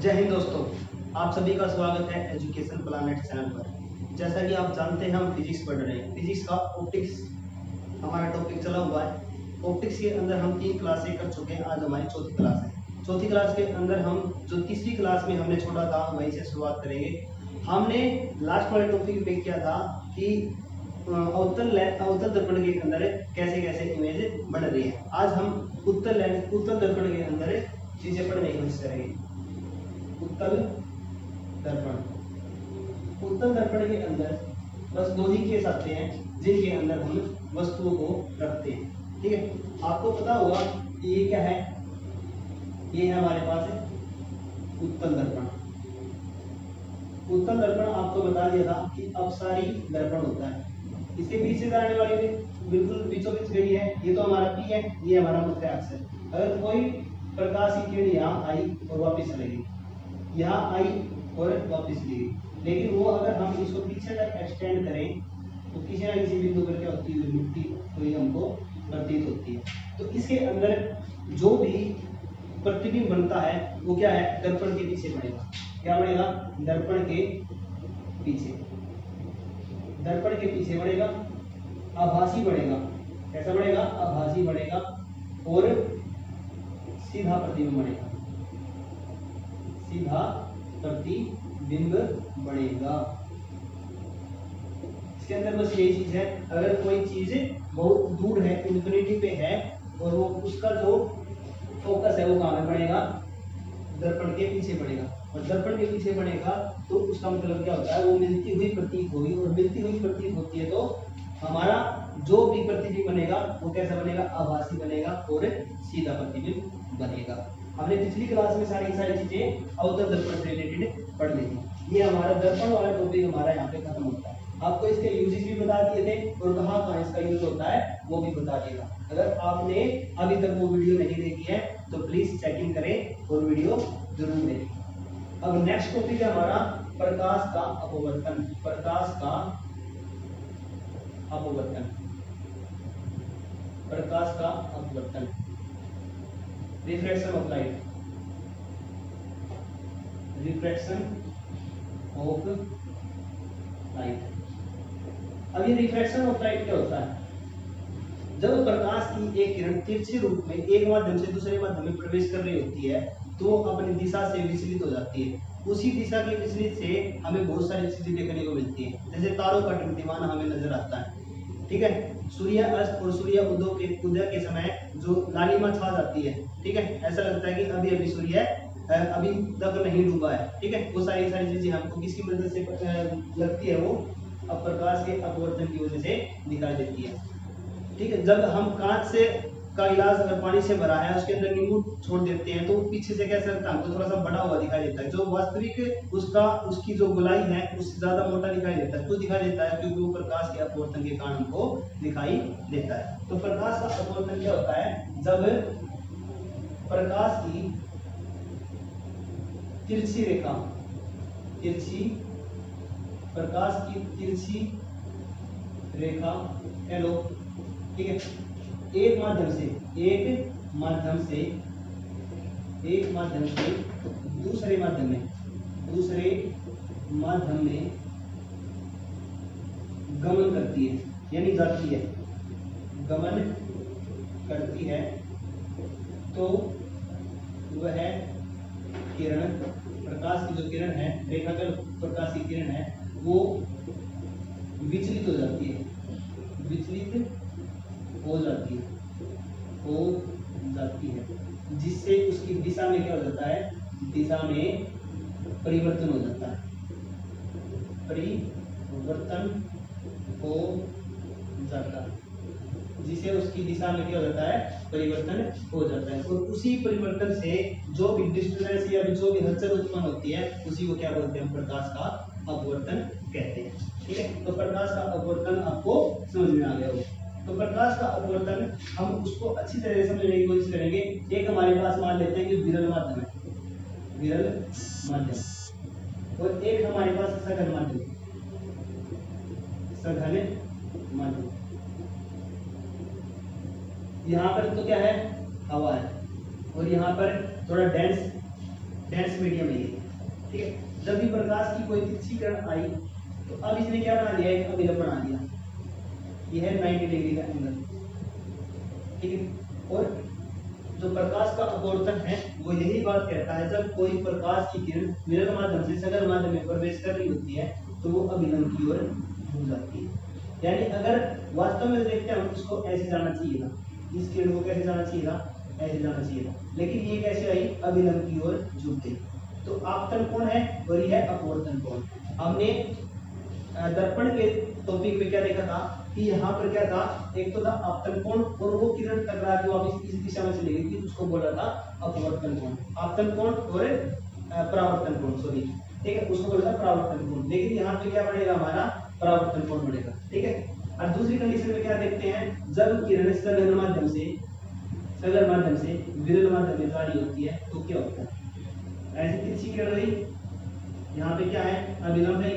जय हिंद दोस्तों, आप सभी का स्वागत है एजुकेशन प्लानेट चैनल पर। जैसा कि आप जानते हैं हम फिजिक्स पढ़ रहे हैं। फिजिक्स का ऑप्टिक्स हमारा टॉपिक चला हुआ है। ऑप्टिक्स के अंदर हम 3 क्लासें कर चुके हैं, आज हमारी चौथी क्लास है। चौथी क्लास के अंदर हम जो तीसरी क्लास में हमने छोड़ा था वहीं से शुरुआत करेंगे। हमने लास्ट वाले टॉपिक में किया था कि अवतल दर्पण के अंदर कैसे कैसे इमेज बन रही है। आज हम उत्तल दर्पण के अंदर चीजें पढ़ने की कोशिश करेंगे। उत्तल दर्पण, उत्तल दर्पण के अंदर बस दो ही केस आते हैं जिनके अंदर हम वस्तुओं को रखते हैं। ठीक है, आपको पता होगा ये क्या है। ये है हमारे पास उत्तल दर्पण। उत्तल दर्पण आपको बता दिया था कि अपसारी दर्पण होता है। इसके बीच से जाने वाली बिल्कुल बीचों बीच गई है। ये तो हमारा पी है, ये हमारा मुख्य अक्ष है। अगर कोई प्रकाश की किरण यहाँ आई और वापिस चलेगी, यहाँ आई और वापस ली गई, लेकिन वो अगर हम इसको पीछे तक एक्सटेंड करें तो किसी ना किसी बिंदु पर क्या होती है, मिट्टी हुई हमको प्रतीत होती है। तो इसके अंदर जो भी प्रतिबिंब बनता है वो क्या है, दर्पण के पीछे बनेगा। क्या बनेगा? दर्पण के पीछे, दर्पण के पीछे बनेगा, आभासी बनेगा। कैसा बनेगा? आभासी बनेगा और सीधा प्रतिबिंब बनेगा, सीधा प्रतिबिंब बनेगा। इसके अंदर बस यही चीज है, अगर कोई चीज बहुत दूर है, इंफिनिटी पे है, और वो उसका जो फोकस है वो कहाँ में पड़ेगा? दर्पण के पीछे पड़ेगा। और दर्पण के पीछे बनेगा तो उसका मतलब क्या होता है, वो मिलती हुई प्रतीत होगी, और मिलती हुई प्रतीत होती है तो हमारा जो भी प्रतिबिंब बनेगा वो कैसा बनेगा? आभासी बनेगा और सीधा प्रतिबिंब बनेगा। हमने पिछली क्लास में सारी चीजें अवतल दर्पण से रिलेटेड पढ़ ली थी। ये हमारा दर्पण वाला टॉपिक हमारा यहाँ पे खत्म होता है। आपको इसके यूजेस भी बता दिए थे और कहाँ इसका यूज होता है वो भी बता दिएगा। अगर आपने अभी तक वो वीडियो नहीं देखी है तो प्लीज चेकिंग करें और वीडियो जरूर देखें। अब नेक्स्ट टॉपिक है हमारा प्रकाश का अपवर्तन। प्रकाश का अपवर्तन, प्रकाश का अपवर्तन, refraction of light, refraction of light. अब ये रिफ्रैक्शन ऑफ लाइट क्या होता है? जब प्रकाश की एक किरण तिरछे रूप में एक माध्यम से दूसरे माध्यम में प्रवेश कर रही होती है तो वो अपनी दिशा से विचलित हो जाती है। उसी दिशा के विचलित से हमें बहुत सारी चीजें देखने को मिलती है, जैसे तारों का टिमटिमाना हमें नजर आता है। ठीक है, सूर्य अस्त और सूर्य उदय के समय जो लालिमा छा जाती है, ठीक है, ऐसा लगता है कि अभी अभी सूर्य अभी तक नहीं डूबा है। ठीक है, वो सारी चीजें हमको किसकी मदद से लगती है? वो अब प्रकाश के अपवर्तन की वजह से दिखाई देती है। ठीक है, जब हम कांच से का गिलास अगर पानी से भरा है उसके अंदर नींबू छोड़ देते हैं तो पीछे से कैसा लगता है? हमको थोड़ा सा बड़ा हुआ दिखाई देता है। जो वास्तविक उसकी जो गोलाई है उससे ज्यादा मोटा दिखाई देता है। क्यों दिखाई देता है? क्योंकि वो प्रकाश के अपवर्तन के कारण हमको दिखाई देता है। तो प्रकाश का अपवर्तन क्या होता है? जब प्रकाश की तिरछी रेखा, प्रकाश की तिरछी रेखा हेलो, ठीक है, एक माध्यम से दूसरे माध्यम में गमन करती है, यानी जाती है, गमन करती है, तो वह किरण, प्रकाश की जो किरण है, रेखागल प्रकाश की किरण है, वो विचलित हो जाती है, जिससे उसकी दिशा में क्या हो जाता है? दिशा में परिवर्तन हो जाता है, जिसे उसकी दिशा में क्या हो जाता है? परिवर्तन हो जाता है। और उसी परिवर्तन से जो भी डिस्टर्बेंस या जो भी हलचल उत्पन्न होती है उसी को क्या बोलते हैं? प्रकाश का अपवर्तन कहते हैं। ठीक है, तो प्रकाश का अपवर्तन आपको समझ में आ गया होगा। तो प्रकाश का अपवर्तन हम उसको अच्छी तरह से समझने की कोशिश करेंगे। एक हमारे पास मान लेते हैं कि विरल माध्यम है, और एक हमारे पास सघन माध्यम, यहाँ पर तो क्या है? हवा है, और यहाँ पर थोड़ा डेंस डेंस मीडियम है ये, ठीक है। जब भी प्रकाश की कोई तिरछी किरण आई तो अब इसने क्या बना दिया, एक अभिलंब बना दिया, ये है 90 डिग्री का एंगल, ठीक है। और जो प्रकाश का अपवर्तन है वो यही बात कहता है, जब कोई प्रकाश की किरण विरल माध्यम से सघन माध्यम में प्रवेश कर रही होती है तो वो अभिलंब की ओर झुक जाती है। यानी अगर वास्तव में देखते हैं हम, इसको ऐसे जाना चाहिए था, इस किरण को कैसे जाना चाहिए था, ऐसे जाना चाहिए था, लेकिन ये कैसे आई, अभिलंब की ओर झुक गई। तो आपतन कोण है और ये है अपवर्तन कोण। हमने दर्पण के टॉपिक में क्या देखा था कि यहाँ पर क्या था, एक तो था आपतन कोण और वो किरण टकरा के वापस इस दिशा में चली गई थी, उसको बोला था अपवर्तन कोण। आपतन कोण और परावर्तन कोण, सॉरी, ठीक है, उसको बोला था परावर्तन कोण। लेकिन यहाँ पे क्या बढ़ेगा, हमारा परावर्तन कोण बढ़ेगा, ठीक है। और दूसरी कंडीशन में क्या देखते हैं, जब किरण सघन माध्यम से विरल माध्यम में जा रही होती है तो क्या होता है, ऐसी तिरछी किरण रही, यहाँ पे क्या है, अभिलंब है,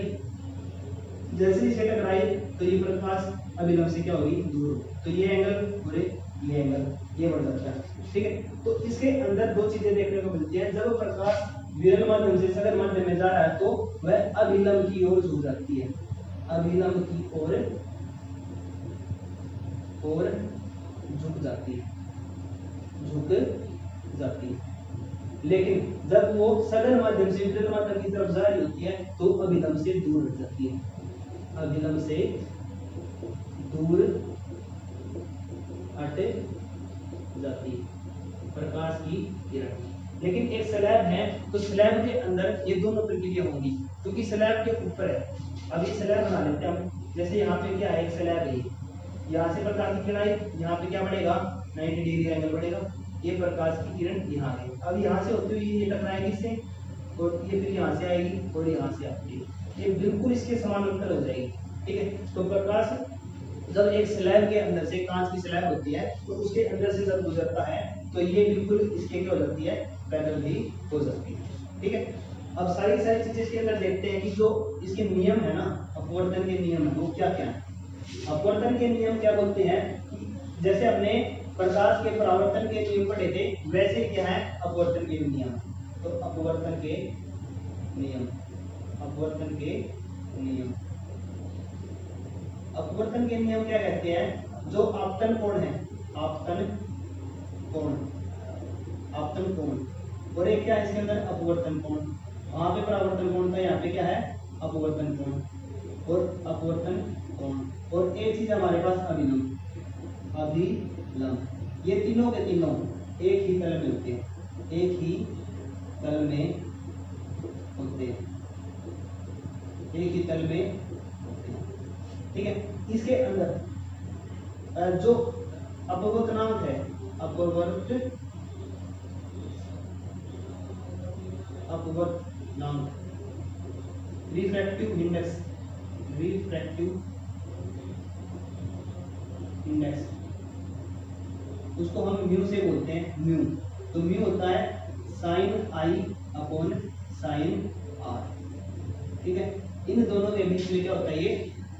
जैसे ही इसे टकराई तो ये प्रकाश अभिलंब से क्या होगी, दूर होगी, तो ये एंगल और ये एंगल ये बढ़ जाता है, ठीक है। तो इसके अंदर दो चीजें देखने को मिलती है, जब प्रकाश विरल माध्यम से सघन माध्यम में जा रहा है तो वह अभिलंब की ओर झुक जाती है, अभिलंब की ओर झुक जाती है, लेकिन जब वो सघन माध्यम से विरल माध्यम की तरफ जा रही होती है तो अभिलंब से दूर हट जाती है, अभिलंब से दूर हट जाती है प्रकाश की किरण। लेकिन एक स्लैब है तो स्लैब के अंदर ये दोनों प्रक्रिया होंगी, क्योंकि स्लैब के ऊपर है। अब ये स्लैब बना लेते हैं हम, जैसे यहाँ पे क्या है, एक स्लैब है, यहाँ से प्रकाश की किरण आई, यहाँ पे क्या बढ़ेगा, 90 डिग्री एंगल बढ़ेगा, ये प्रकाश की किरण यहाँ है। अब यहाँ से होते हुए ये टकराएगी इससे और ये फिर यहाँ से आएगी और यहाँ से आएगी, ये बिल्कुल इसके समानांतर हो जाएगी, ठीक है। तो प्रकाश जब एक स्लैब के अंदर से, कांच की स्लैब होती है तो उसके अंदर से जब गुजरता है तो ये बिल्कुल इसके क्या हो जाती है, पैरेलल भी हो जाती है, ठीक है। अब सारी चीजें इसके अंदर देखते हैं कि जो इसके नियम है ना, अपवर्तन के नियम है, वो क्या क्या है। अपवर्तन के नियम क्या बोलते हैं कि जैसे हमने प्रकाश के परावर्तन के नियम पढ़े थे, वैसे क्या है अपवर्तन के नियम। तो अपवर्तन के नियम, अपवर्तन के नियम क्या कहते हैं, जो आपतन कोण है, आपतन कोण और एक क्या है इसके अंदर, अपवर्तन कोण। वहां पे परावर्तन कोण था, यहाँ पे क्या है, अपवर्तन कोण और अपवर्तन कोण। और एक चीज हमारे पास अभिलंब, ये तीनों के तीनों एक ही तल में होते हैं, ठीक है। इसके अंदर जो अपवर्तनांक है, रिफ्रैक्टिव इंडेक्स, उसको हम म्यू से बोलते हैं, म्यू। तो म्यू होता है sine i upon sine r, ठीक है। इन दोनों के बीच में क्या होता है, ये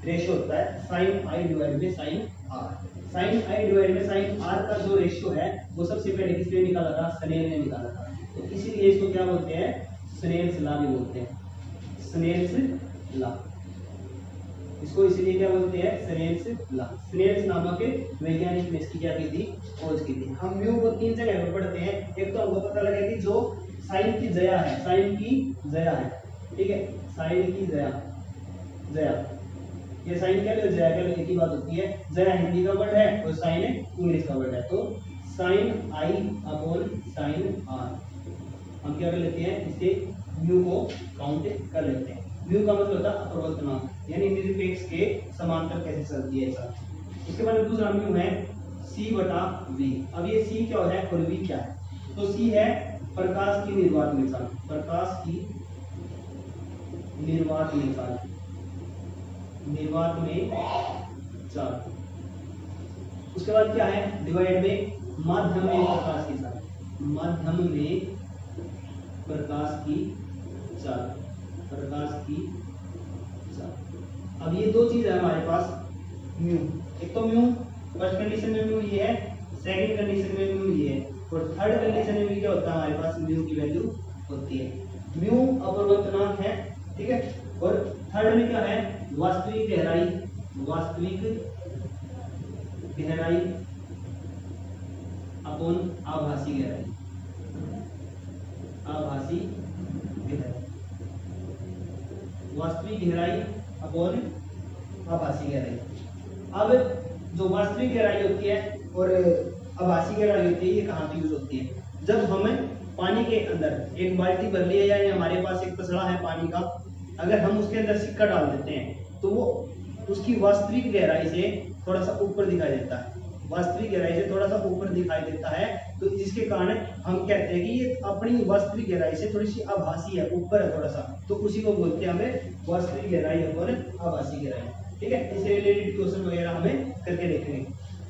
रेशियो होता है साइन आई डिवाइड में sine r. Sine i divide में साइन आर का जो रेशियो है वो सबसे पहले किसने निकाला था, स्नेल ने निकाला था। तो इसीलिए इसको क्या बोलते हैं, स्नेल्स लॉ भी बोलते हैं, स्नेल्स लॉ। इसको इसीलिए क्या बोलते हैं, स्नेल्स लॉ। स्नेल्स नामक वैज्ञानिक ने इसकी क्या की थी, खोज की थी। हम म्यू को तीन जगह पर पढ़ते हैं। एक तो हमको पता लगा कि जो साइन की जया है, ठीक है, साइन की जया, ये साइन क्या है, जया क्या, एक ही बात होती है। जया हिंदी का वर्ड है और साइन इंग्लिश का वर्ड है। तो sine i upon sine r हम क्या कर लेते हैं, इसे म्यू को काउंट कर लेते हैं। म्यू का मतलब होता है अपवर्तनांक, यानी निरपेक्ष के समांतर कैसे चलती है ऐसा। उसके बाद दूसरा म्यू है c बटा v। अब ये c क्या है और v क्या है, तो c है प्रकाश की निर्वात में चाल, निर्वात में चाल। उसके बाद क्या है, डिवाइड में माध्यम में प्रकाश की चाल, अब ये दो चीज है हमारे पास म्यू। एक तो म्यू फर्स्ट कंडीशन में म्यू ये है, सेकंड कंडीशन में म्यू ये है, और थर्ड कंडीशन में भी क्या होता है हमारे पास, म्यू की वैल्यू होती है। म्यू अपवर्तनांक है, ठीक है। और थर्ड में क्या है, वास्तविक गहराई, वास्तविक गहराई अपॉन आभासी गहराई, आभासी गहराई, वास्तविक गहराई अपॉन आभासी गहराई। अब जो वास्तविक गहराई होती है और आभासी गहराई होती है, ये कहाँ पे यूज होती है, जब हमें पानी के अंदर एक बाल्टी भर ली है या हमारे पास एक तसला है पानी का, अगर हम उसके अंदर सिक्का डाल देते हैं तो वो उसकी वास्तविक गहराई से थोड़ा सा ऊपर दिखाई देता है, वास्तविक गहराई से थोड़ा सा ऊपर दिखाई देता है, तो जिसके कारण हम कहते हैं कि ये अपनी वास्तविक गहराई से थोड़ी सी आभासी है, ऊपर है थोड़ा सा, तो उसी को बोलते हैं हमें वास्तविक गहराई और आभासी गहराई, ठीक है। इससे रिलेटेड क्वेश्चन वगैरह हमें करके देखेंगे।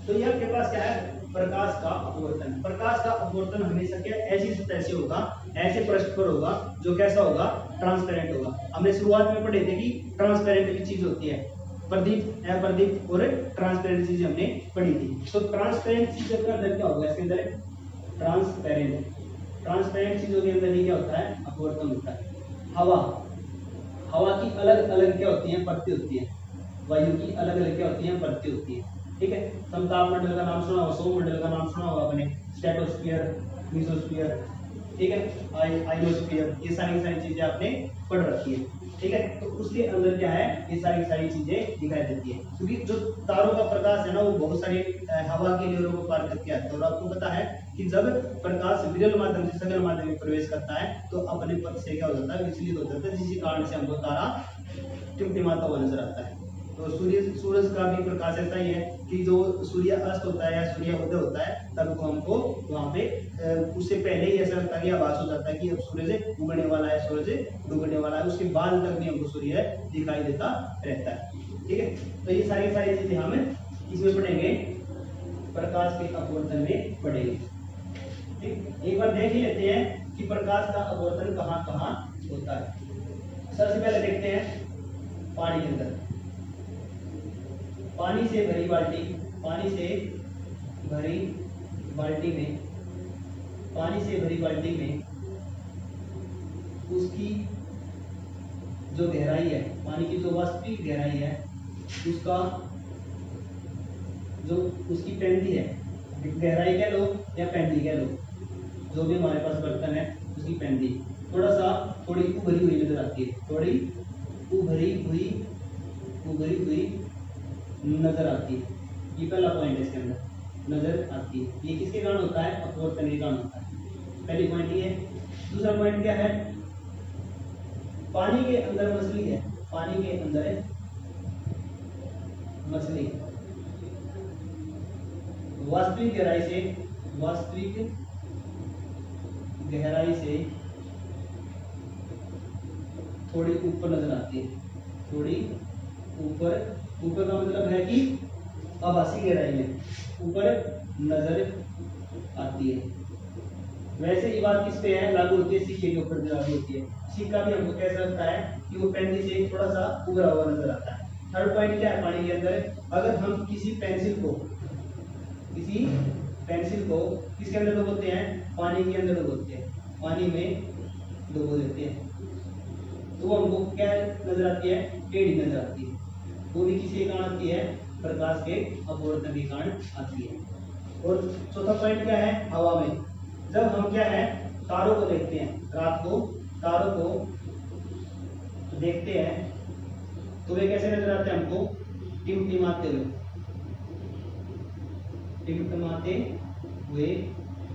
तो ये आपके पास क्या है, प्रकाश का अपवर्तन। प्रकाश का अपवर्तन हमेशा क्या ऐसी सतह से होगा, ऐसे पृष्ठ पर होगा जो कैसा होगा, ट्रांसपेरेंट होगा। हमने शुरुआत में पढ़े थे कि ट्रांसपेरेंट की चीज होती है, प्रदीप, अप्रदीप और ट्रांसपेरेंट चीज हमने पढ़ी थी। तो ट्रांसपेरेंट चीज के अंदर क्या होगा, इसके अंदर ट्रांसपेरेंट, ट्रांसपेरेंट चीजों के अंदर ही क्या होता है, अपवर्तन होता है। हवा, हवा की अलग अलग क्या होती है, परतें होती है, वायु की अलग अलग क्या होती है, परतें होती है, ठीक है। समताप मंडल का नाम सुना होगा, सौर मंडल का नाम सुना होगा आपने, स्ट्रेटोस्फीयर, मेसोस्फीयर, ठीक है, आइनोस्फीयर, ये सारी चीजें आपने पढ़ रखी है, ठीक है। तो उसके अंदर क्या है, ये सारी चीजें दिखाई देती है, क्योंकि जो तारों का प्रकाश है ना, वो बहुत सारे हवा के लेयरों को पार करके आता है। और आपको पता है कि जब प्रकाश विरल माध्यम से सघन माध्यम में प्रवेश करता है तो अपने पथ से क्या हो जाता है, विचलित हो जाता है, जिसके कारण से हमको तारा टिमटिमाता हुआ नजर आता है। तो सूरज का भी प्रकाश ऐसा ही है कि जो सूर्य अस्त होता है या सूर्य उदय होता है, तब को हमको वहां पे उससे पहले ही ऐसा लगता है कि आभास हो जाता है कि अब सूरज उगने वाला है, सूरज डूबने वाला है, उसके बाद तक भी हमको सूर्य दिखाई देता रहता है, ठीक है। तो ये सारी चीजें हम इसमें पढ़ेंगे, प्रकाश के अपवर्तन में पढ़ेंगे, ठीक। एक बार देख ही लेते हैं कि प्रकाश का अपवर्तन कहाँ कहाँ होता है। सबसे पहले देखते हैं पानी के अंदर, पानी से भरी बाल्टी, पानी से भरी बाल्टी में, पानी से भरी बाल्टी में उसकी जो गहराई है, पानी की जो वास्तविक गहराई है, उसका जो उसकी पैंती है, गहराई कह लो या पैंती कह लो, जो भी हमारे पास बर्तन है उसकी पैंती थोड़ी उभरी हुई नजर आती है, थोड़ी उभरी हुई नजर आती है। ये पहला पॉइंट है, इसके अंदर नजर आती है। ये किसके कारण होता है, अपवर्तन के कारण होता है। पहली पॉइंट ये है। दूसरा पॉइंट क्या है, पानी के अंदर मछली है, पानी के अंदर मछली वास्तविक गहराई से थोड़ी ऊपर नजर आती है, थोड़ी ऊपर का मतलब है कि आभासी गहराई में ऊपर नजर आती है। वैसे ये बात किस पे है, लागू होती है, सिक्के के ऊपर लागू होती है। सिक्का भी हमको कैसा लगता है कि वो पैंती से थोड़ा सा उभरा हुआ नजर आता है। थर्ड पॉइंट क्या है, पानी के अंदर अगर हम किसी पेंसिल को किसके अंदर डुबोते हैं, पानी के अंदर डुबोते हैं, पानी में डुबो देते हैं, तो वो हमको क्या नजर आती है, टेढ़ी नजर आती है। वो भी किसी के कारण आती है, प्रकाश के अपवर्तन के कारण आती है। और चौथा पॉइंट क्या है, हवा में जब हम क्या है तारों को देखते हैं, रात को तारों को देखते हैं तो वे कैसे नजर आते हैं हमको, टिमटिमाते हुए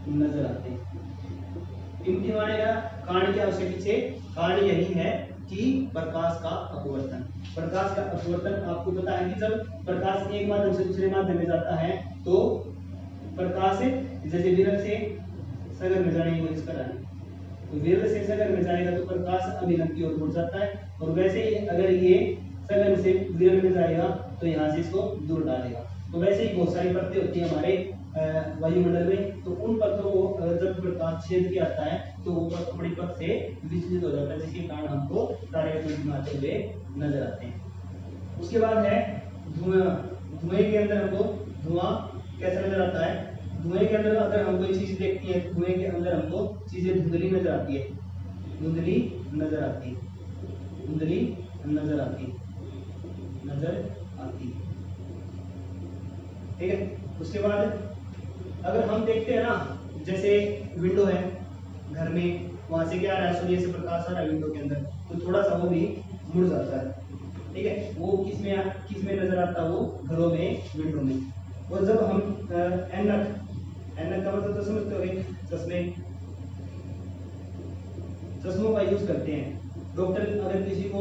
नजर आते हैं। टिमटिमाने का कारण क्या, उसके पीछे कारण यही है कि प्रकाश का अपवर्तन। प्रकाश का अपवर्तन आपको पता है कि जब प्रकाश एक माध्यम से दूसरे माध्यम में जाता है तो प्रकाश जैसे विरल से सघन में जाने की कोशिश कर रहा है, तो विरल से सघन में जाएगा तो प्रकाश अभिलंब की ओर मुड़ जाता है, और वैसे ही अगर ये सघन से विरल में जाएगा तो यहाँ से इसको दूर डालेगा। तो वैसे ही बहुत सारी परतें होती है हमारे वायुमंडल में, तो उन परतों को अगर जब प्रकाश छेद किया जाता है तो वो अपनी पथ से विचलित हो जाता है, जिसके कारण हमको तारे टिमटिमाते हुए नजर आते हैं। उसके बाद है धुआं। धुएं के अंदर हमको धुआं कैसा नजर आता है, धुएं के अंदर अगर हम कोई चीज देखती है, धुएं के अंदर हमको चीजें धुंधली नजर आती है, धुंधली नजर आती है, धुंधली नजर आती है, नजर आती है। ठीक है। उसके बाद अगर हम देखते हैं ना, जैसे विंडो है घर में, वहां से क्या आ रहा है, सूर्य से प्रकाश आ रहा है विंडो के अंदर, तो थोड़ा सा वो भी मुड़ जाता है। ठीक है। वो किस में नजर आता है, वो घरों में, विंडो में। और जब हम ऐनक, ऐनक का मतलब तो समझते होंगे, चश्मे, चश्मों का यूज करते हैं। डॉक्टर अगर किसी को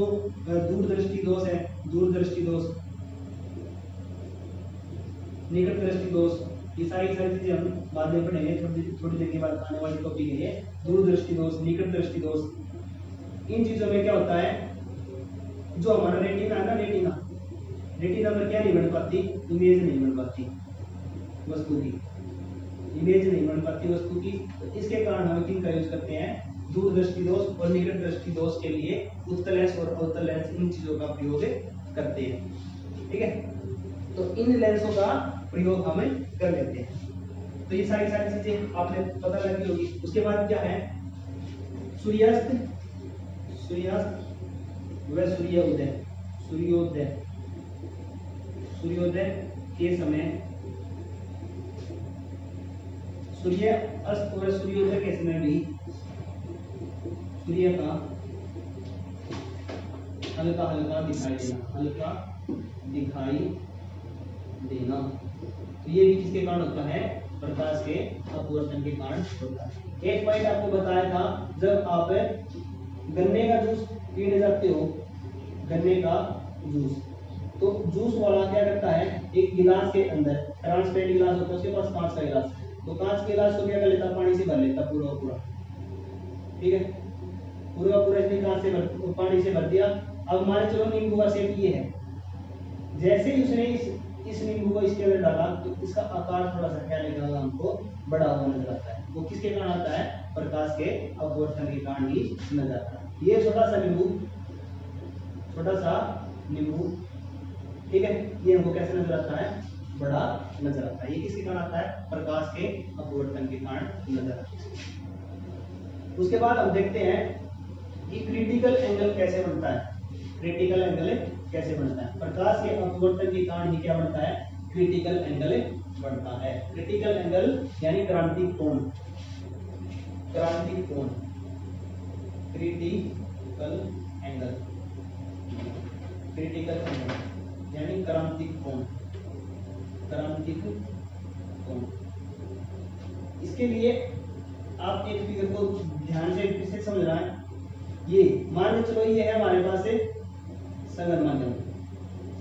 दूरदृष्टि दोष है, दूरदृष्टि दोष, निकट दृष्टि दोष, ये सारी चीजें हम बाद में पढ़ेंगे, थोड़ी देर के बाद आने वाली टॉपिक है ये। दूरदृष्टि दोष, निकट दृष्टि दोष, इन चीजों में क्या होता है, जो हमारा रेटिना है ना, रेटिना, रेटिना पर क्या नहीं बन पाती, इमेज नहीं बन पाती वस्तु की, इमेज नहीं बन पाती वस्तु की। तो इसके कारण हम किन का यूज करते हैं, दूरदृष्टि दोष और निकट दृष्टि दोष के लिए उत्तल लेंस और अवतल लेंस, इन चीजों का प्रयोग करते हैं। ठीक है। तो इन लेंसों का प्रयोग हम कर लेते हैं। तो ये सारी चीजें आपने पता लगी होगी। उसके बाद क्या है, सूर्यास्त, सूर्यास्त व सूर्योदय, सूर्योदय, सूर्योदय के समय, सूर्य अस्त और सूर्योदय के समय भी सूर्य का हल्का हल्का दिखाई देना, हल्का दिखाई देना। तो ये भी किसके कारण होता है, प्रकाश के अपवर्तन के कारण होता है। एक पॉइंट आपको बताया था, जब आप गन्ने का जूस पीने जाते हो, गन्ने का जूस, तो जूस वाला क्या करता है, एक गिलास के अंदर, ट्रांसपेरेंट गिलास होता है, उसके पास कांच का गिलास, तो कांच के गिलास को क्या कर लेता, पानी से भर लेता पूरा पूरा। ठीक है। पूरा पूरा इसने कांच से पानी से भर दिया। अब मान चलो नींबू का शेप ये है, जैसे ही उसने इस नींबू को इसके अंदर डाला, तो इसका आकार थोड़ा सा क्या लगेगा हमको, बड़ा हुआ नजर आता है। वो किसके कारण आता है, प्रकाश के अपवर्तन के कारण ही नजर आता है। ये छोटा सा नींबू, छोटा सा नींबू, ठीक है, ये हमको कैसे नजर आता है, बड़ा नजर आता है। ये किसके कारण आता है, प्रकाश के अपवर्तन के कारण नजर आता है। उसके बाद हम देखते हैं कि क्रिटिकल एंगल कैसे बनता है, क्रिटिकल एंगल कैसे बनता है। प्रकाश के अपवर्तन के कारण ही क्या बनता है, क्रिटिकल एंगल बनता है। क्रिटिकल एंगल यानी क्रांतिक कोण, क्रांतिक कोण, क्रिटिकल एंगल, क्रिटिकल एंगल यानी क्रांतिक कोण, क्रांतिक कोण। इसके लिए आप एक फिगर को ध्यान से फिर से समझना है। ये मान चलो ये है हमारे पास से सघन माध्यम,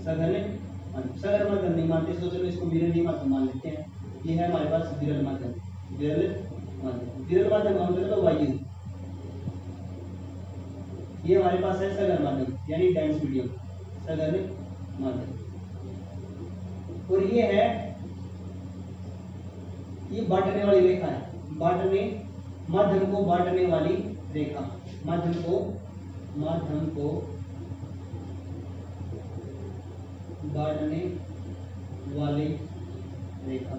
सघन माध्यम नहीं मानते, तो चलो इसको विरल माध्यम मान लेते हैं। ये है हमारे पास विरल माध्यम, विरल माध्यम, विरल माध्यम का मतलब वायु। ये हमारे पास है सघन माध्यम यानी डेंस मीडियम, सघन माध्यम। और ये है, ये बांटने वाली रेखा है, बांटने, माध्यम को बांटने वाली रेखा, माध्यम को बांटने वाली रेखा।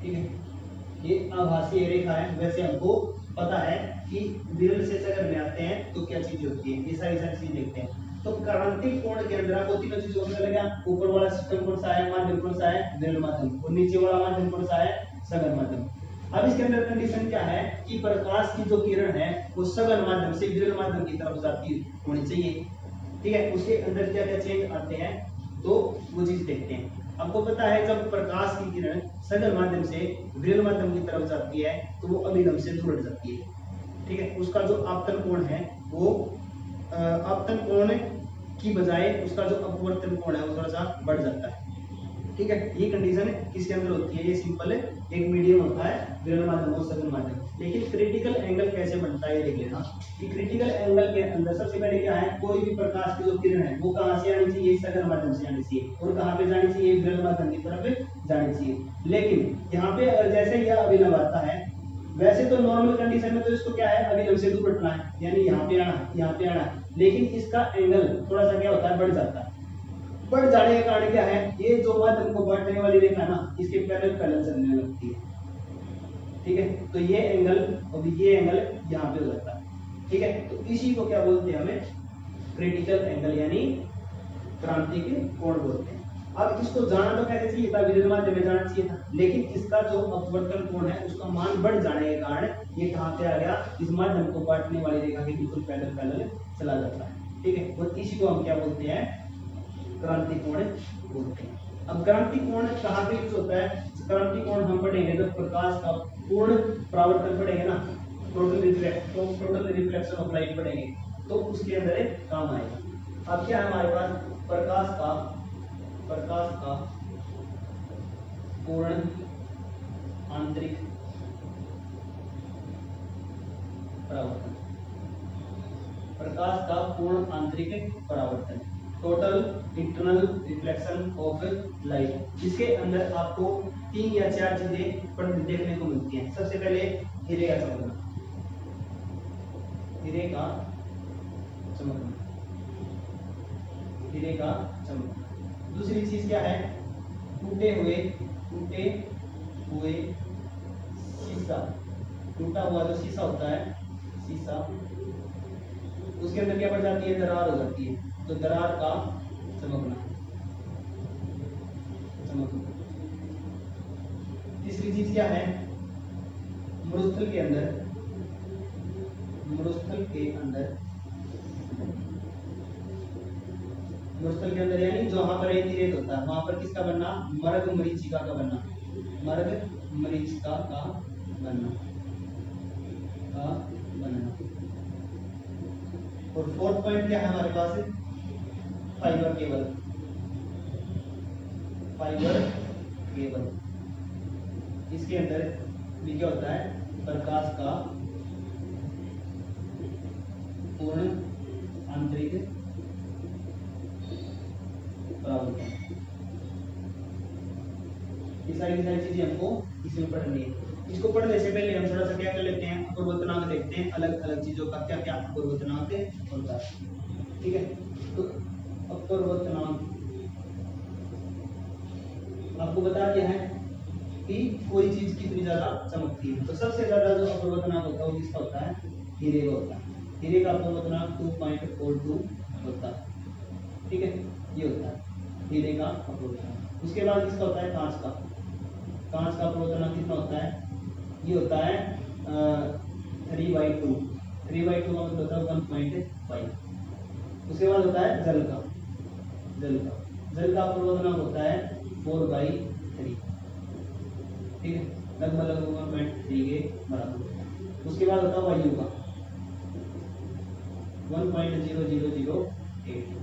ठीक है। ये आभासीय रेखा है। वैसे हमको पता है कि विरल से सघन में आते हैं तो क्या चीज होती है, ये सारी चीज देखते हैं। तो क्रांतिक कोण के अंदर आपको तीनों चीजों का लगा, ऊपर वाला सिस्टम कौन सा है, माध्यम कौन सा है, विरल माध्यम, और नीचे वाला माध्यम कौन सा है, सघन माध्यम। अब इसके अंदर कंडीशन क्या है कि प्रकाश की जो किरण है वो सघन माध्यम से विरल माध्यम की तरफ जाती होनी चाहिए। ठीक है। उसके अंदर क्या क्या चेंज आते हैं तो वो चीज देखते हैं। आपको पता है जब प्रकाश की किरण सघन माध्यम से विरल माध्यम की तरफ जाती है तो वो अभिलंब से दूर हट जाती है। ठीक है। उसका जो आपतन कोण है वो आपतन कोण की बजाय उसका जो अपवर्तन कोण है वो थोड़ा सा बढ़ जाता है। ठीक है। ये कंडीशन किसके अंदर होती है, ये सिंपल है, एक मीडियम होता है विरल माध्यम और सघन माध्यम। लेकिन क्रिटिकल एंगल कैसे बनता है ये देख लेना कि क्रिटिकल एंगल के अंदर सबसे पहले क्या है, कोई भी प्रकाश की जो किरण है वो कहां से आनी चाहिए, सघन माध्यम से आनी चाहिए, और कहां पे जानी चाहिए, विरल माध्यम की तरफ जानी चाहिए। लेकिन यहाँ पे अगर जैसे यह अभिलंब आता है, वैसे तो नॉर्मल कंडीशन में तो इसको क्या है, अभिलंब से दूर हटना है, यानी यहाँ पे आना, यहाँ पे आना। लेकिन इसका एंगल थोड़ा सा क्या होता है, बढ़ जाता है। बढ़ जाने के कारण क्या है, ये जो माध्यम को बांटने वाली रेखा ना, इसके पैरेलल चलने लगती है। ठीक है। तो ये एंगल और ये एंगल यहाँ पे हो जाता है। ठीक है, तो इसी को क्या बोलते हैं हमें, क्रिटिकल एंगल यानी क्रांतिक कोण बोलते हैं। अब इसको जाना तो कैसे चाहिए था, विद्युत माध्यम में जाना चाहिए था, लेकिन इसका जो अपवर्तन कोण है उसका मान बढ़ जाने के कारण ये कहां पे आ गया, इस माध्यम को काटने वाली रेखा के बिल्कुल पैरेलल चला जाता है। ठीक है, और इसी को हम क्या बोलते हैं, क्रांतिक कोण बोलते हैं। अब क्रांतिक कोण कहां पे यूज होता है, क्रांतिक कोण हम पढ़ेंगे जब प्रकाश का पूर्ण परावर्तन पढ़ेंगे ना, टोटल रिफ्लेक्शन ऑफ लाइट पढ़ेंगे, तो उसके अंदर काम आएगा। अब क्या है हमारे पास, प्रकाश का पूर्ण आंतरिक परावर्तन, प्रकाश का पूर्ण आंतरिक परावर्तन, total internal reflection of light. इसके अंदर आपको 3 या 4 चीजें देखने को मिलती हैं। सबसे पहले हीरे का चमकना, हीरे का चमकना, हीरे का चमकना। दूसरी चीज क्या है, टूटे हुए शीशा, टूटा हुआ जो शीशा होता है, शीशा, उसके अंदर क्या बढ़ जाती है, दरार हो जाती है, तो दरार का चमकना। तीसरी चीज क्या है, मरुस्थल के अंदर यानी जहां पर रेत होता है वहां पर किसका बनना, मर्ग मरीचिका का बनना, मर्ग मरीचिका का बनना। और फोर्थ पॉइंट क्या है हमारे पास, फाइबर केबल, इसके अंदर भी क्या होता है, प्रकाश का पूर्ण आंतरिक परावर्तन। ये सारी चीजें हमको इसमें पढ़नी है। इसको पढ़ने से पहले हम थोड़ा सा क्या कर लेते हैं, अपवर्तनांक देखते हैं, अलग अलग चीजों का क्या क्या अपवर्तनांक होता है। ठीक है, तो अपवर्तनांक आपको बता दिया है कि कोई चीज कितनी ज्यादा चमकती है। तो सबसे ज्यादा जो अपवर्तनांक होता है वो किसका होता है, हीरे का होता है। हीरे का अपवर्तनांक 2.42 होता है। ठीक है, ये होता है हीरे का अपवर्तनांक। उसके बाद किसका होता है, कांच का अपवर्तनांक कितना होता है, ये होता है 3/2, 3/2 का मतलब होता है 1.5। उसके बाद होता है जल का अपवर्तनांक होता है 4/3। ठीक है, लगभग 1.3 के बराबर। उसके बाद होता है वायु का 1.0008।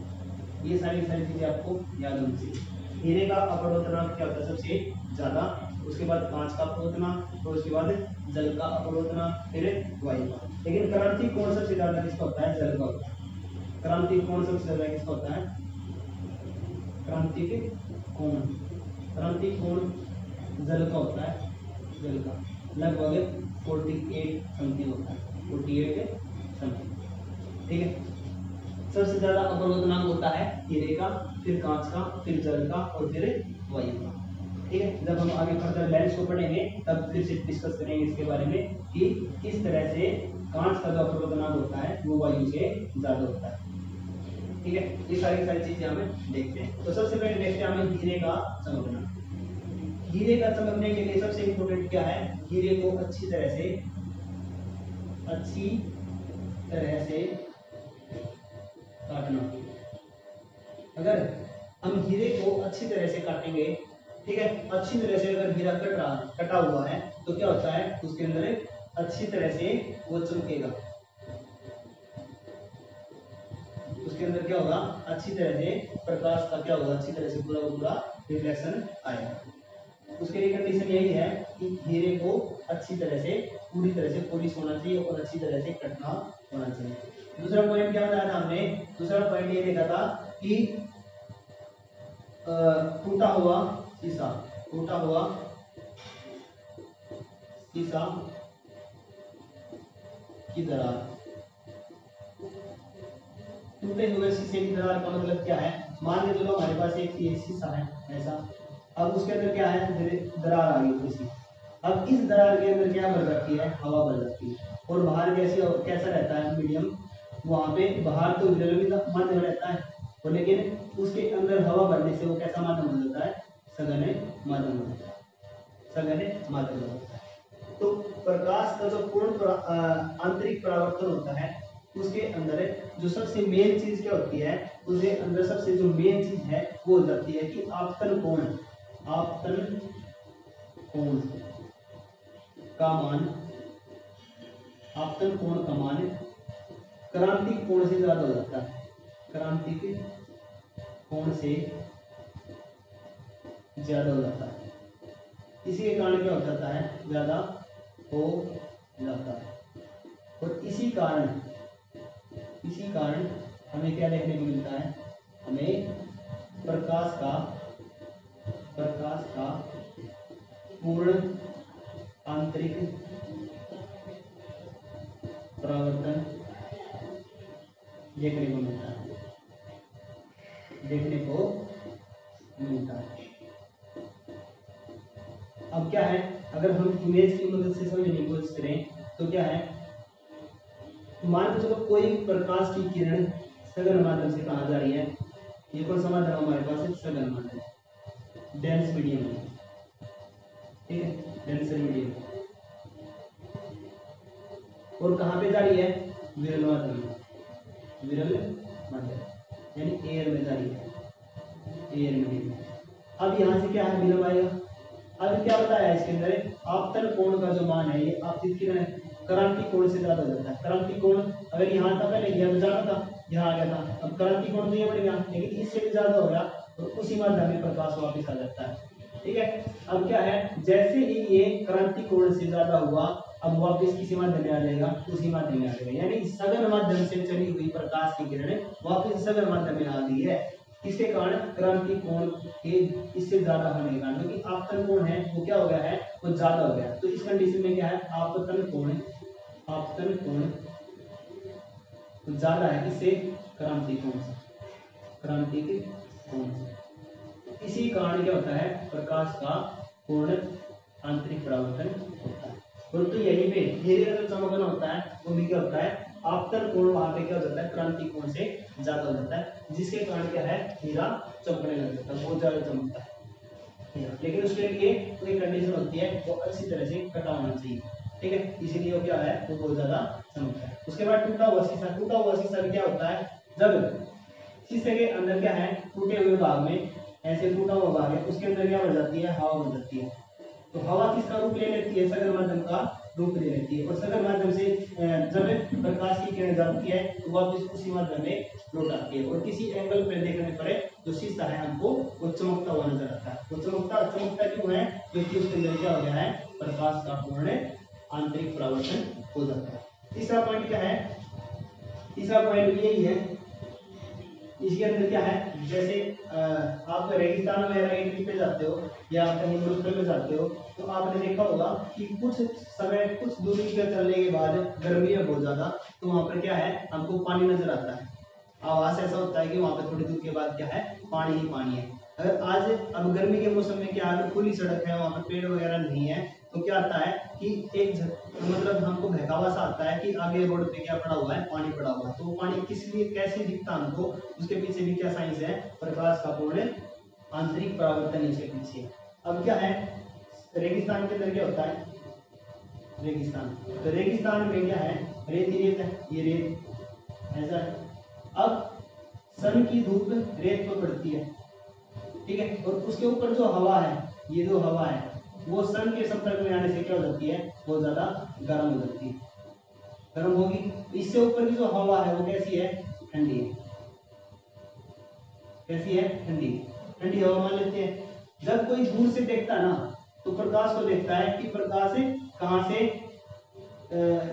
ये सारी चीजें आपको याद होनी चाहिए। हीरे का अपवर्तनांक क्या होता है सबसे ज्यादा, उसके बाद कांच का अपवर्तनांक, और उसके बाद जल का अपवर्तनांक, फिर वायु का। लेकिन क्रांतिक कोण सबसे ज्यादा किसका होता है, जल का होता है। क्रांतिक कोण सबसे ज्यादा किसका होता है, क्रांतिक कोण जल का होता है, जल का लगभग 48 समथिंग होता है, 48 समथिंग। ठीक है, सबसे ज्यादा अपवर्तनांक होता है हीरे का, फिर कांच का, फिर जल का, और फिर वायु का। ठीक है, जब हम आगे फर्दर लेंस को पढ़ेंगे तब फिर से डिस्कस करेंगे इसके बारे में कि किस तरह से कांच का जो अपवर्तनांक होता है वो वायु से ज्यादा होता है। ठीक है, ये सारी चीजें हमें देखते हैं। तो सबसे पहले देखते हैं हमें हीरे का चमकना। हीरे का चमकने के लिए सबसे इंपॉर्टेंट क्या है, हीरे को अच्छी तरह से काटना। अगर हम हीरे को अच्छी तरह से काटेंगे, ठीक है, अच्छी तरह से अगर हीरा कटा हुआ है तो क्या होता है, उसके अंदर अच्छी तरह से वो चमकेगा। उसके अंदर क्या होगा, अच्छी तरह से प्रकाश का क्या होगा, अच्छी तरह से पूरा रिफ्लेक्शन आएगा। उसके लिए कंडीशन यही है कि हीरे को अच्छी तरह से पूरी तरह से पॉलिश होना चाहिए और अच्छी तरह से कटना होना चाहिए। दूसरा पॉइंट क्या बताया था हमने, दूसरा पॉइंट ये देखा था कि टूटा हुआ शीशा की दरार। टूटे हुए शीशे की दरार का मतलब क्या है, मान के चलो हमारे पास एक ये शीशा है ऐसा, अब उसके अंदर क्या है, दरार आ गई थोड़ी सी। अब इस दरार के अंदर क्या भर रखी है, हवा भर रखी है। और बाहर कैसा रहता है मीडियम, वहाँ पे बाहर तो विरल माध्यम रहता है, और लेकिन उसके अंदर हवा भरने से वो कैसा माध्यम हो जाता है, सघन माध्यम हो जाता है, सघन माध्यम हो जाता है। तो प्रकाश का जो पूर्ण आंतरिक परावर्तन होता है उसके अंदर जो सबसे मेन चीज क्या होती है, उसके अंदर सबसे जो मेन चीज है वो हो जाती है कि आपतन कोण का मान, आपतन कोण का मान क्रांतिक कोण से ज्यादा हो जाता है, क्रांतिक कोण से ज्यादा हो जाता है। इसी के कारण क्या हो जाता है, ज्यादा हो जाता है। और इसी कारण हमें क्या देखने को मिलता है, हमें प्रकाश का पूर्ण आंतरिक परावर्तन देखने को मिलता है। अब क्या है, अगर हम इमेज की मदद से समझने की कोशिश करें तो क्या है, मान के चलो कोई प्रकाश की किरण सघन माध्यम से कहाँ जा रही है, ये कौन सा माध्यम हमारे पास है, सघन माध्यम, डेंस मीडियम है, ठीक है, डेंसर मीडियम, और कहाँ पे जा रही है, विरल माध्यम यानी एयर में जा रही है, एयर मीडियम। अब यहाँ से क्या है, विलंब आएगा। अब क्या बताया इसके अंदर, आपतन कोण का जो मान है ये आपतित किरण क्रांतिक कोण से ज्यादा हो जाता है। क्रांतिक कोण अगर यहाँ था पहले, यह तो ज्यादा था, यहाँ आ गया था, अब क्रांतिक कोण तो ये बढ़ गया, लेकिन इससे भी ज्यादा हो गया तो उसी माध्यम में प्रकाश वापस आ जाता है, ठीक है। अब क्या है, जैसे ही ये क्रांतिक कोण से ज्यादा हुआ, अब वापस किसी माध्यम में आ जाएगा, उसी माध्यम में आ जाएगा, यानी सघन माध्यम से चली हुई प्रकाश की किरण वापस सघन माध्यम में आ गई है। किसके कारण, क्रांतिक कोण के इससे ज्यादा होने के कारण, क्योंकि आपतन कोण है वो क्या हो गया है, वो ज्यादा हो गया। तो इस कंडीशन में क्या है, आपतन कोण ज्यादा है, किससे, क्रांतिक कोण से, इसी कारण क्या होता है, प्रकाश का पूर्ण आंतरिक परावर्तन होता है। परंतु यहीं पे धीरे धीरे चमकना होता है, वो भी क्या होता है, आपतन कोण वहां पे क्या हो जाता है, क्रांतिक कोण से ज्यादा हो जाता है, जिसके कारण क्या है, हीरा चमकने लग जाता है, बहुत ज्यादा चमकता है। लेकिन उसके लिए कोई कंडीशन होती है, वो अच्छी तरह से कटा होना चाहिए, ठीक है, इसीलिए वो क्या है, वो बहुत ज्यादा चमकता है। उसके बाद टूटा हुआ शीशा क्या होता है, जब शीशे के अंदर क्या है, टूटे हुए भाग में ऐसे टूटा हुआ भाग है, उसके अंदर क्या बढ़ जाती है, हवा बढ़ जाती है। तो हवा किसका रूप ले लेती है, सघन माध्यम का रूप ले लेती है, और सघन माध्यम से जब प्रकाश की किरण जाती है तो वापस उसी माध्यम में लौट आती है, और किसी एंगल पर देखने पर जो शीशा है हमको वो चमकता हुआ नजर आता है। वो चमकता क्यों है, क्योंकि उसके अंदर क्या हो गया है, प्रकाश का पूर्ण आंतरिक परावर्तन हो जाता है। तीसरा पॉइंट क्या है, तीसरा पॉइंट यही है, इसके अंदर क्या है, जैसे आप रेगिस्तान वगैरह के ट्रिप पे जाते हो या कहीं मुल्क में जाते हो, तो आपने देखा होगा कि कुछ दूरी पे चलने के बाद गर्मी है बहुत ज्यादा, तो वहां पर क्या है, हमको पानी नजर आता है, आवाज ऐसा होता है कि वहां पर थोड़ी दूर के बाद क्या है, पानी ही पानी है। अगर अब गर्मी के मौसम में क्या है, खुली सड़क है, वहां पर पेड़ वगैरह नहीं है, तो क्या आता है कि एक मतलब हमको बहकावा सा आता है कि आगे रोड पे क्या पड़ा हुआ है, पानी पड़ा हुआ है। तो वो पानी किस लिए कैसे दिखता हमको, उसके पीछे भी क्या साइंस है, प्रकाश का पूर्ण आंतरिक परावर्तन इसके पीछे। अब क्या है, रेगिस्तान के अंदर क्या होता है, रेगिस्तान में क्या है, रेत ही रेत है, ये रेत ऐसा है। अब सन की धूप रेत पर पड़ती है, ठीक है, और उसके ऊपर जो हवा है, ये जो हवा है वो सन के संपर्क में आने से क्या हो जाती है, बहुत ज्यादा गर्म हो जाती है, गर्म होगी। इससे ऊपर की जो हवा है वो कैसी है, ठंडी है, कैसी है, ठंडी हवा मान लेते हैं। जब कोई दूर से देखता है ना, तो प्रकाश को देखता है कि प्रकाश कहाँ से,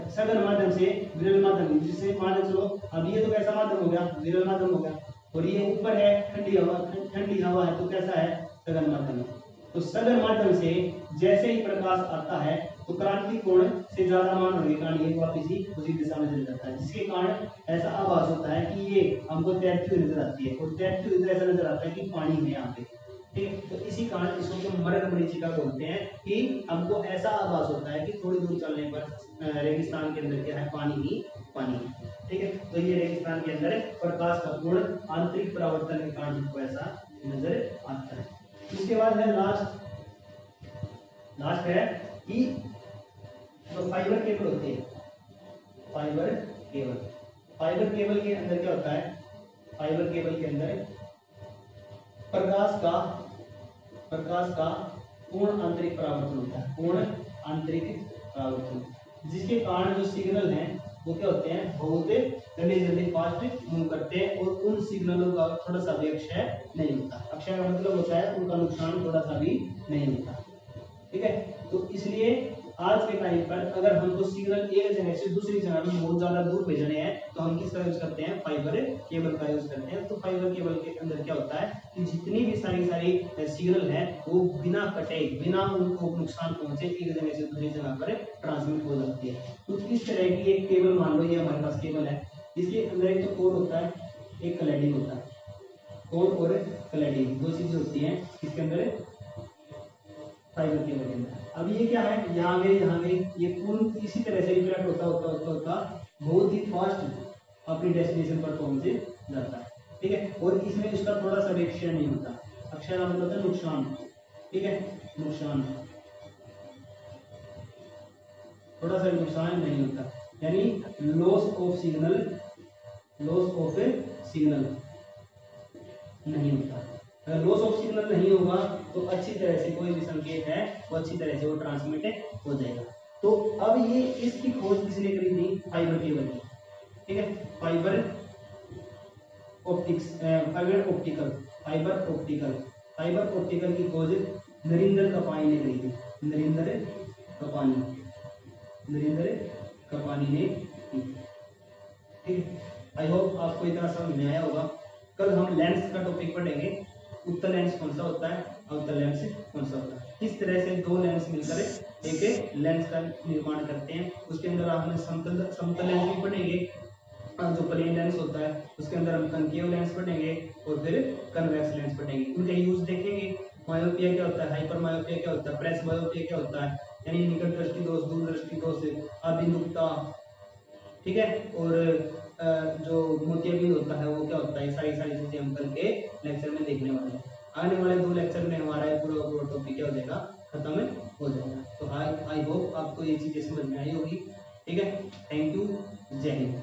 सघन माध्यम से विरल माध्यम, जिससे मान चलो अब ये तो कैसा माध्यम हो गया, विरल माध्यम हो गया, और ये ऊपर है ठंडी हवा है, तो कैसा है, सघन माध्यम है। तो सघन माध्यम से जैसे ही प्रकाश आता है तो क्रांतिक कोण से ज्यादा मान होने के कारण ये वापस ही उसी दिशा में चले जाता है, जिसके कारण ऐसा आभास होता है कि ये हमको तैरती हुई नजर आती है, और तैरती हुई ऐसा नजर आता है कि पानी है यहाँ पे, ठीक है। तो इसी कारण इसको हम मर्ग मरीचिका बोलते हैं कि हमको ऐसा आभास होता है कि थोड़ी दूर चलने पर रेगिस्तान के अंदर क्या है, पानी ही पानी है। ठीक है, तो ये रेगिस्तान के अंदर प्रकाश का पूर्ण आंतरिक परावर्तन के कारण हमको ऐसा नजर आता है। इसके बाद है लास्ट है कि जो फाइबर केबल होते हैं, फाइबर केबल के अंदर क्या होता है, फाइबर केबल के अंदर प्रकाश का पूर्ण आंतरिक परावर्तन होता है, पूर्ण आंतरिक परावर्तन, जिसके कारण जो सिग्नल हैं वो क्या होते हैं, बहुत जल्दी फास्ट मूव करते हैं और उन सिग्नलों का थोड़ा सा भी अक्षय नहीं होता। अक्षय का मतलब होता है उनका नुकसान थोड़ा सा भी नहीं होता। ठीक है, तो इसलिए आज के टाइम पर अगर हमको सिग्नल एक जगह से दूसरी जगह में बहुत ज्यादा दूर भेजने हैं तो हम किसका यूज करते हैं, फाइबर केबल का यूज करते हैं। तो फाइबर केबल के अंदर क्या होता है कि जितनी भी सारी सिग्नल है वो बिना कटे, बिना उनको नुकसान पहुंचे एक जगह से दूसरी जगह पर ट्रांसमिट हो जाती है। तो इस तरह की एक केबल मान लो, ये हमारे पास केबल है, इसके अंदर एक तो कोर होता है, एक क्लैडिंग होता है। कोर और क्लैडिंग दो चीजें होती हैं इसके अंदर फाइबर केबल के अंदर। अब ये क्या है, यहाँ गए ये पूर्ण इसी तरह से रिफ्लेक्ट होता बहुत ही फास्ट अपनी डेस्टिनेशन पर पहुंच जाता है। ठीक है, और इसमें इसका थोड़ा सा भी अक्षय नहीं होता। अक्षय का मतलब होता है नुकसान। ठीक है, नुकसान, थोड़ा सा नुकसान नहीं होता, यानी लॉस ऑफ सिग्नल नहीं होता। अगर लॉस ऑफ सिग्नल नहीं होगा तो अच्छी तरह से कोई भी संकेत है वो अच्छी तरह से वो ट्रांसमिट हो जाएगा। तो अब ये इसकी खोज किसने करी थी, फाइबर केबल की। ठीक है, फाइबर ऑप्टिकल की खोज नरेंद्र कपानी ने करी थी। नरेंद्र कपानी ने की। ठीक है, आई होप आपको इतना समझ में आया होगा। कल हम लेंस का टॉपिक पढ़ेंगे, उत्तल लेंस कौन सा होता है, अवतल लेंस कौन सा होता है, किस तरह से दो लेंस मिलकर एक लेंस का निर्माण करते हैं। उसके अंदर आपने समतल लेंस भी पढ़ेंगे, जो प्लेन लेंस होता है उसके अंदर हम कनकेव लेंस पढ़ेंगे और फिर कन्वेक्स लेंस पढ़ेंगे। उनका यूज देखेंगे। मायोपिया क्या होता है, हाइपर मायोपिया क्या होता है, प्रेस मायोपिया क्या होता है, यानी निकट दृष्टि दोष, दूर दृष्टि दोष, अभिमुखता। ठीक है, और जो मोतियाबिंद होता है वो क्या होता है, सारी चीजें हम कल के लेक्चर में देखने वाले हैं। आने वाले 2 लेक्चर में हमारा पूरा टॉपिक क्या हो जाएगा, खत्म हो जाएगा। तो आई होप आपको ये चीजें समझ में आई होगी। ठीक है, थैंक यू, जय हिंद।